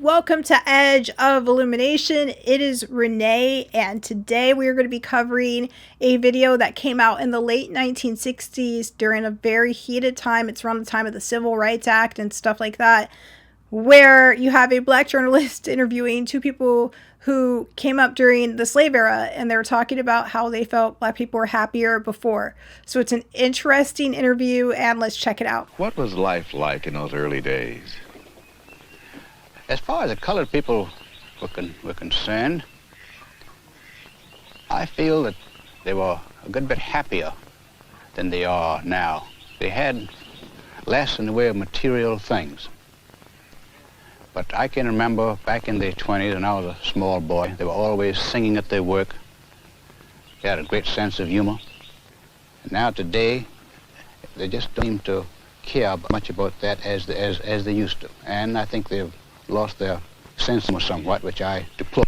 Welcome to Edge of Illumination. It is Renee, and today we are going to be covering a video that came out in the late 1960s during a very heated time. It's around the time of the Civil Rights Act and stuff like that, where you have a black journalist interviewing two people who came up during the slave era, and they were talking about how they felt black people were happier before. So it's an interesting interview, and let's check it out. What was life like in those early days? As far as the colored people were concerned, I feel that they were a good bit happier than they are now. They had less in the way of material things. But I can remember back in the 20s when I was a small boy, they were always singing at their work. They had a great sense of humor. And now today, they just don't seem to care much about that as they used to. And I think they've lost their sense of somewhat, which I deplore.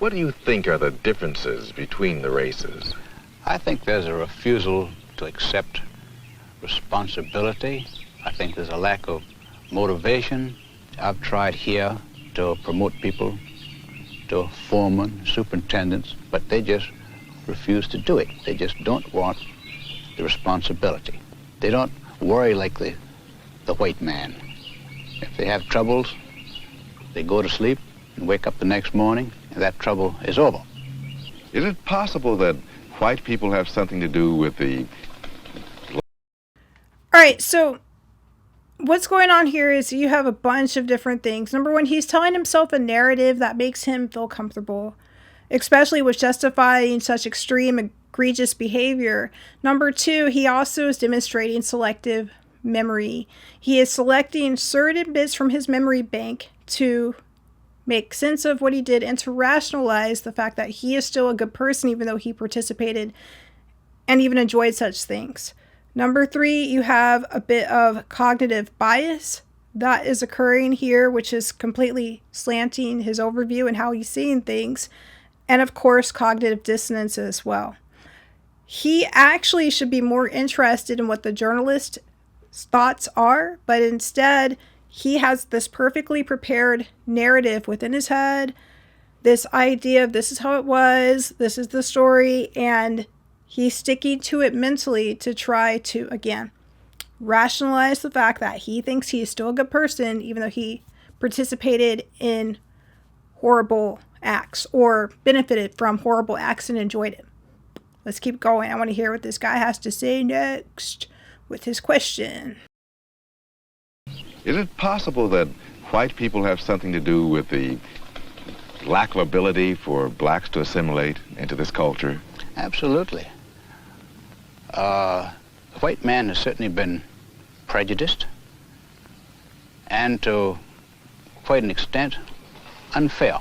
What do you think are the differences between the races? I think there's a refusal to accept responsibility. I think there's a lack of motivation. I've tried here to promote people to foremen, superintendents, but they just refuse to do it. They just don't want the responsibility. They don't worry like the white man. If they have troubles, they go to sleep and wake up the next morning, and that trouble is over. Is it possible that white people have something to do with the... All right, so what's going on here is you have a bunch of different things. Number one, he's telling himself a narrative that makes him feel comfortable, especially with justifying such extreme, egregious behavior. Number two, he also is demonstrating selective memory. He is selecting certain bits from his memory bank to make sense of what he did and to rationalize the fact that he is still a good person even though he participated and even enjoyed such things. Number three, you have a bit of cognitive bias that is occurring here, which is completely slanting his overview and how he's seeing things. And of course, cognitive dissonance as well. He actually should be more interested in what the journalist's thoughts are, but instead he has this perfectly prepared narrative within his head, this idea of this is how it was, this is the story, and he's sticking to it mentally to try to, again, rationalize the fact that he thinks he's still a good person even though he participated in horrible acts or benefited from horrible acts and enjoyed it. Let's keep going. I want to hear what this guy has to say next with his question. Is it possible that white people have something to do with the lack of ability for blacks to assimilate into this culture? Absolutely. The white man has certainly been prejudiced and to quite an extent unfair.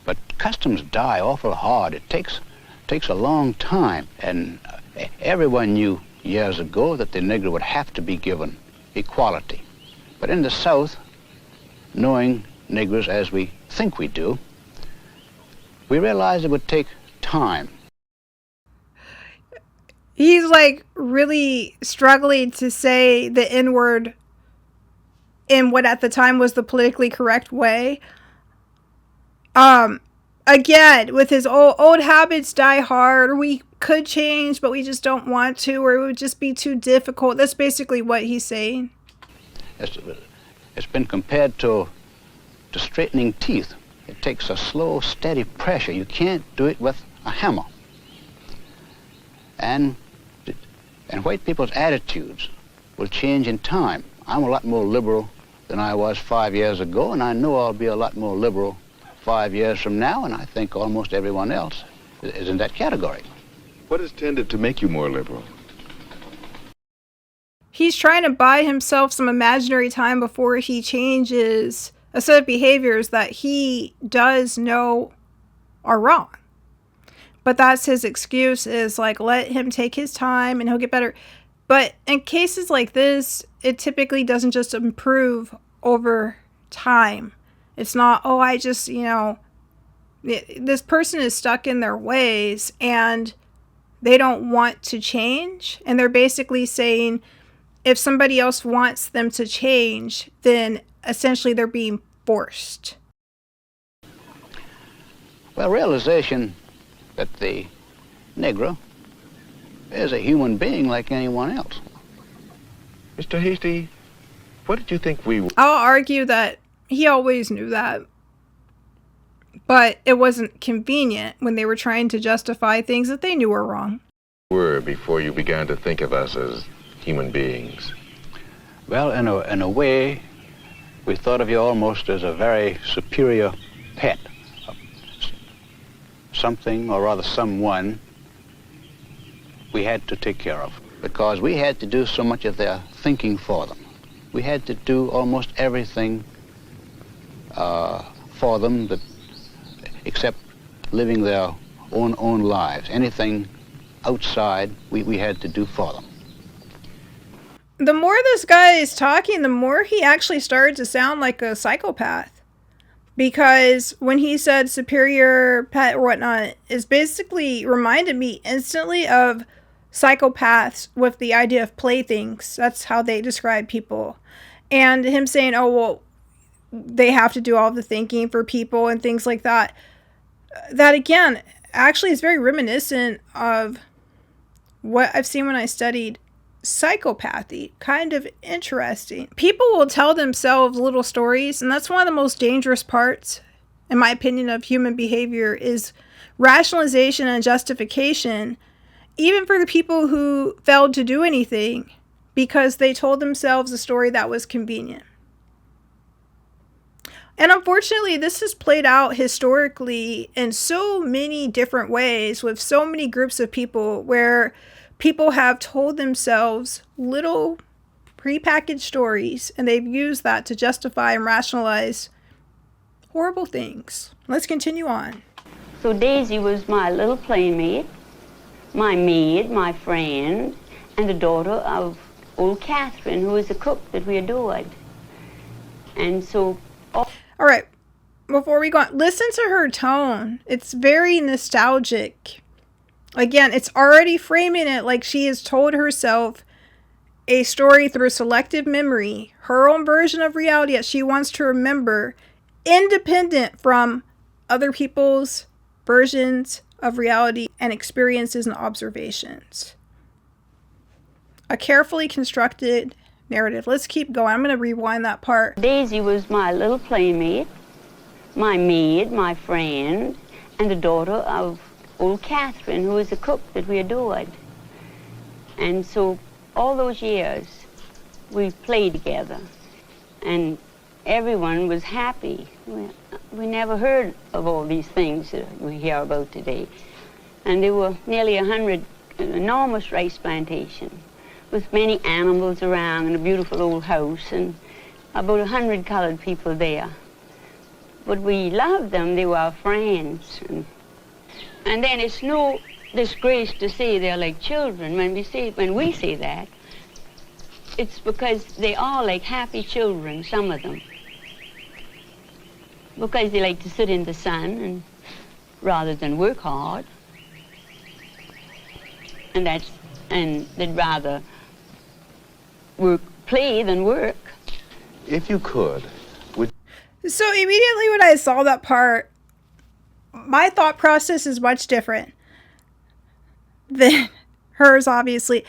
But customs die awful hard. It takes a long time, and everyone knew years ago that the Negro would have to be given equality. But in the South, knowing Negroes as we think we do, we realized it would take time. He's like really struggling to say the N-word in what at the time was the politically correct way. Again, with his old habits die hard, or we could change, but we just don't want to, or it would just be too difficult. That's basically what he's saying. It's been compared to straightening teeth. It takes a slow, steady pressure. You can't do it with a hammer. And white people's attitudes will change in time. I'm a lot more liberal than I was 5 years ago, and I know I'll be a lot more liberal 5 years from now, and I think almost everyone else is in that category. What has tended to make you more liberal? He's trying to buy himself some imaginary time before he changes a set of behaviors that he does know are wrong. But that's his excuse, is like, let him take his time and he'll get better. But in cases like this, it typically doesn't just improve over time. It's not, oh, I just, this person is stuck in their ways and they don't want to change. And they're basically saying, if somebody else wants them to change, then essentially they're being forced? Well, realization that the Negro is a human being like anyone else. Mr. Hasty, what did you think we I'll argue that he always knew that, but it wasn't convenient when they were trying to justify things that they knew were wrong. were before you began to think of us as human beings? Well, in a way, we thought of you almost as a very superior pet. Something, or rather someone, we had to take care of. Because we had to do so much of their thinking for them. We had to do almost everything for them that, except living their own lives. Anything outside, we had to do for them. The more this guy is talking, the more he actually started to sound like a psychopath. Because when he said superior pet or whatnot, is basically reminded me instantly of psychopaths with the idea of playthings. That's how they describe people. And him saying, oh, well, they have to do all the thinking for people and things like that. That, again, actually is very reminiscent of what I've seen when I studied psychopathy. Kind of interesting. People will tell themselves little stories, and that's one of the most dangerous parts, in my opinion, of human behavior is rationalization and justification, even for the people who failed to do anything because they told themselves a story that was convenient. And unfortunately, this has played out historically in so many different ways with so many groups of people where people have told themselves little prepackaged stories and they've used that to justify and rationalize horrible things. Let's continue on. So Daisy was my little playmate, my maid, my friend, and the daughter of old Catherine, who was a cook that we adored. And so... All right, before we go on, listen to her tone. It's very nostalgic. Again, it's already framing it like she has told herself a story through selective memory, her own version of reality that she wants to remember, independent from other people's versions of reality and experiences and observations. A carefully constructed narrative. Let's keep going. I'm going to rewind that part. Daisy was my little playmate, my maid, my friend, and the daughter of old Catherine, who was a cook that we adored. And so all those years we played together and everyone was happy. We never heard of all these things that we hear about today. And there were nearly 100 enormous rice plantations with many animals around and a beautiful old house and about 100 colored people there. But we loved them, they were our friends. And then it's no disgrace to say they're like children. When we say that, it's because they are like happy children, some of them. Because they like to sit in the sun and rather than work hard. And they'd rather play than work. If you could, So immediately when I saw that part, my thought process is much different than hers, obviously.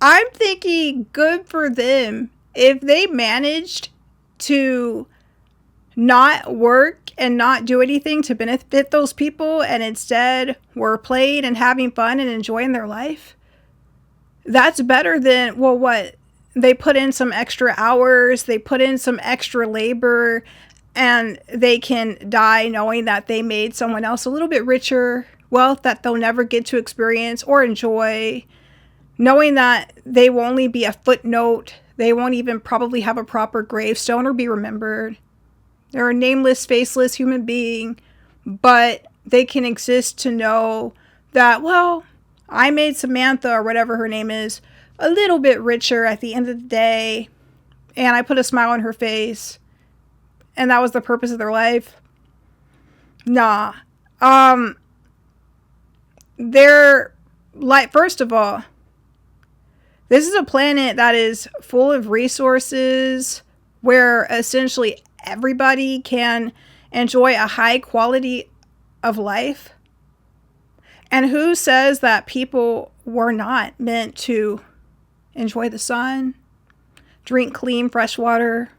I'm thinking good for them if they managed to not work and not do anything to benefit those people and instead were playing and having fun and enjoying their life. That's better than, well, what? They put in some extra hours, they put in some extra labor, and they can die knowing that they made someone else a little bit richer, wealth that they'll never get to experience or enjoy, knowing that they will only be a footnote, they won't even probably have a proper gravestone or be remembered. They're a nameless, faceless human being, but they can exist to know that, well, I made Samantha, or whatever her name is, a little bit richer at the end of the day, and I put a smile on her face, and that was the purpose of their life. Nah. They're like, first of all, this is a planet that is full of resources where essentially everybody can enjoy a high quality of life? And who says that people were not meant to enjoy the sun, drink clean, fresh water,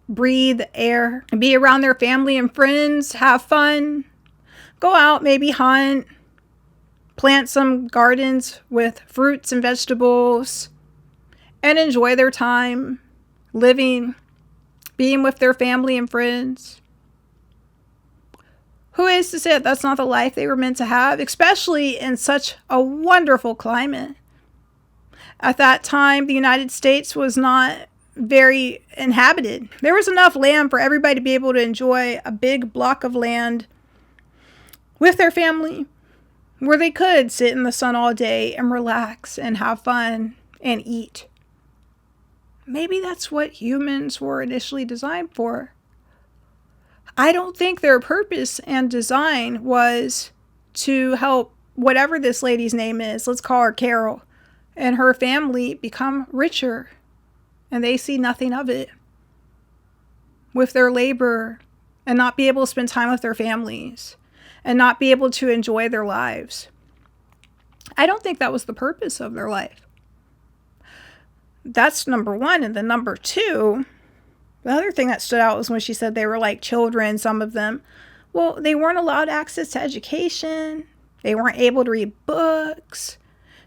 breathe air, be around their family and friends, have fun, go out, maybe hunt, plant some gardens with fruits and vegetables, and enjoy their time living, being with their family and friends? Who is to say that that's not the life they were meant to have, especially in such a wonderful climate? At that time, the United States was not very inhabited. There was enough land for everybody to be able to enjoy a big block of land with their family, where they could sit in the sun all day and relax and have fun and eat. Maybe that's what humans were initially designed for. I don't think their purpose and design was to help whatever this lady's name is, let's call her Carol, and her family become richer. And they see nothing of it with their labor, and not be able to spend time with their families and not be able to enjoy their lives. I don't think that was the purpose of their life. That's number one. And then number two, the other thing that stood out was when she said they were like children, some of them. Well, they weren't allowed access to education. They weren't able to read books.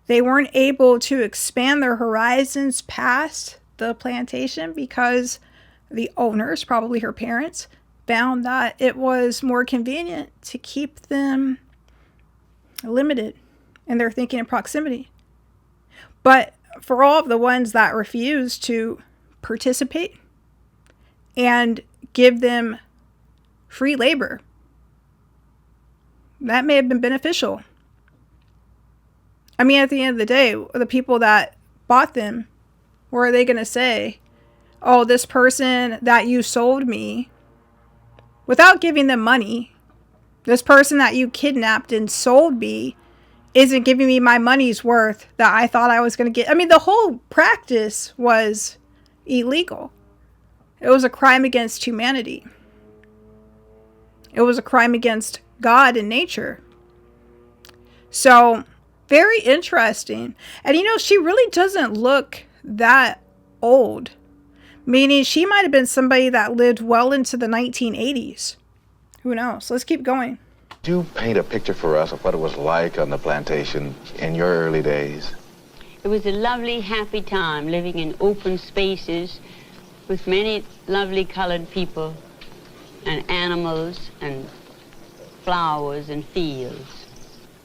They weren't able to expand their horizons past the plantation because the owners, probably her parents, found that it was more convenient to keep them limited in their thinking and proximity. But for all of the ones that refused to participate and give them free labor, that may have been beneficial. I mean, at the end of the day, the people that bought them, what are they going to say? Oh, this person that you sold me, without giving them money, this person that you kidnapped and sold me isn't giving me my money's worth that I thought I was going to get. I mean, the whole practice was illegal. It was a crime against humanity. It was a crime against God and nature. So, very interesting. And you know, she really doesn't look that old. Meaning she might have been somebody that lived well into the 1980s. Who knows? Let's keep going. Could you paint a picture for us of what it was like on the plantation in your early days? It was a lovely, happy time living in open spaces with many lovely colored people and animals and flowers and fields.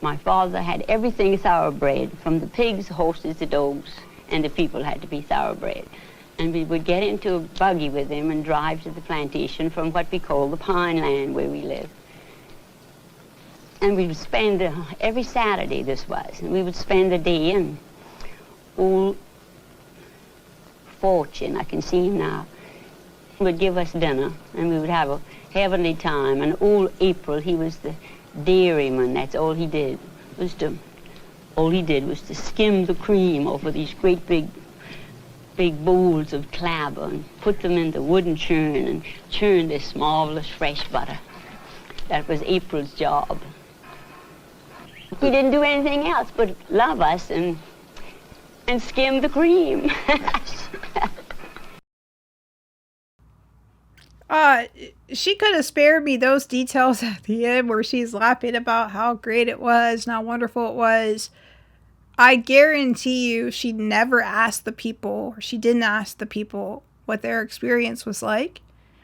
My father had everything thoroughbred, from the pigs, horses, the dogs, and the people had to be thoroughbred. And we would get into a buggy with him and drive to the plantation from what we call the pine land where we live. And we would spend, every Saturday this was, and we would spend the day in old Fortune, I can see him now, would give us dinner, and we would have a heavenly time. And old April, he was the dairyman. That's all he did. All he did was to skim the cream over these great big bowls of clabber and put them in the wooden churn and churn this marvelous fresh butter. That was April's job. He didn't do anything else but love us and skim the cream. She could have spared me those details at the end where she's laughing about how great it was and how wonderful it was. I guarantee you she never asked the people, or she didn't ask the people what their experience was like,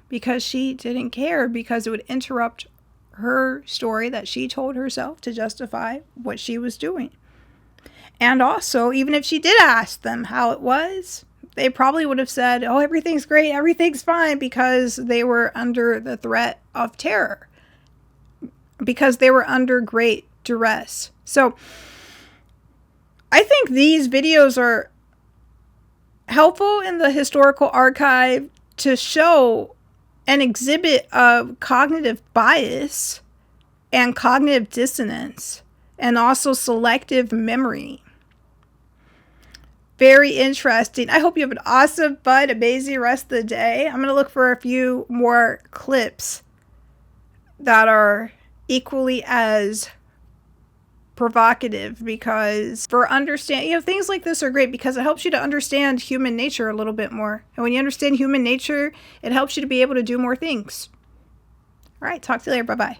because she didn't care, because it would interrupt her story that she told herself to justify what she was doing. And also, even if she did ask them how it was, they probably would have said, oh, everything's great, everything's fine, because they were under the threat of terror, because they were under great duress. So I think these videos are helpful in the historical archive to show an exhibit of cognitive bias and cognitive dissonance, and also selective memory. Very interesting. I hope you have an awesome, fun, amazing rest of the day. I'm going to look for a few more clips that are equally as provocative, because for understand, things like this are great because it helps you to understand human nature a little bit more. And when you understand human nature, it helps you to be able to do more things. All right, talk to you later. Bye-bye.